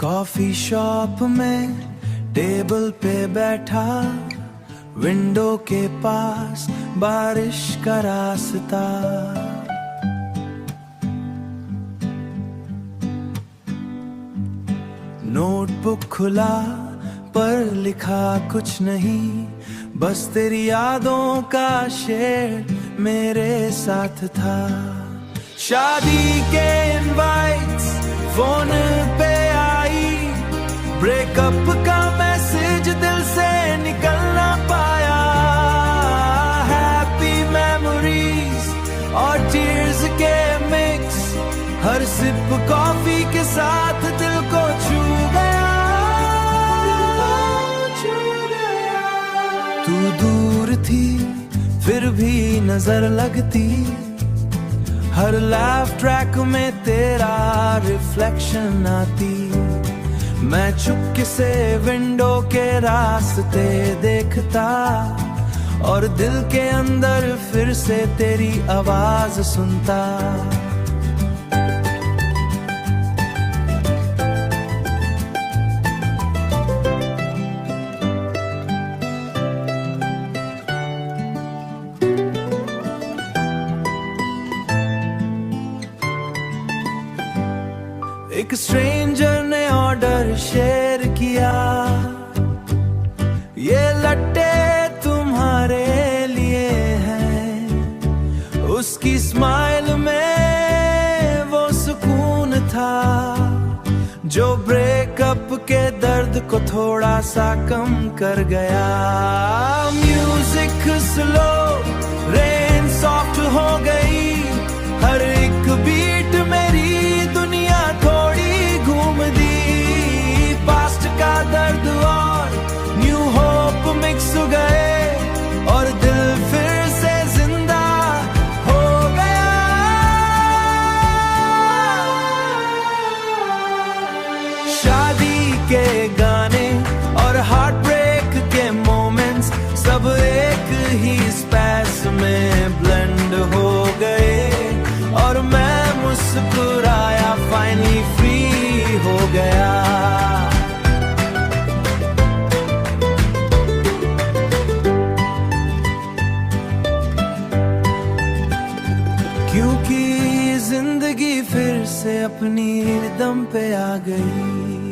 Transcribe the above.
Coffee shop में table पे बैठा, विंडो के पास बारिश का रास्ता। नोटबुक खुला पर लिखा कुछ नहीं, बस तेरी यादों का शेर मेरे साथ था। शादी के इनवाइट्स फोन पे आई, ब्रेकअप का मैसेज दिल से निकल ना पाया। हैप्पी मेमोरीज और टीयर्स के मिक्स, हर सिप कॉफी के साथ दिल को छू गया। तू दूर थी फिर भी नजर लगती, हर लाइफ ट्रैक में तेरा रिफ्लेक्शन आती। मैं चुपके से विंडो के रास्ते देखता, और दिल के अंदर फिर से तेरी आवाज सुनता। एक स्ट्रेंजर ने ऑर्डर शेयर किया, ये लट्टे तुम्हारे लिए हैं। उसकी स्माइल में वो सुकून था, जो ब्रेकअप के दर्द को थोड़ा सा कम कर गया। म्यूजिक स्लो, रेन सॉफ्ट हो गई, हर एक बीट मेरी दुनिया थोड़ी घूम दी। पास्ट का दर्द और न्यू होप मिक्स हो गए, और दिल फिर से जिंदा हो गया। शादी के गाने और हार्ट ब्रेक के मोमेंट्स सब एक ही स्पेस में ब्लेंड हो गए, और मैं मुस्कुराया, फाइनली फ्री हो गया। क्योंकि जिंदगी फिर से अपनी रिदम पे आ गई।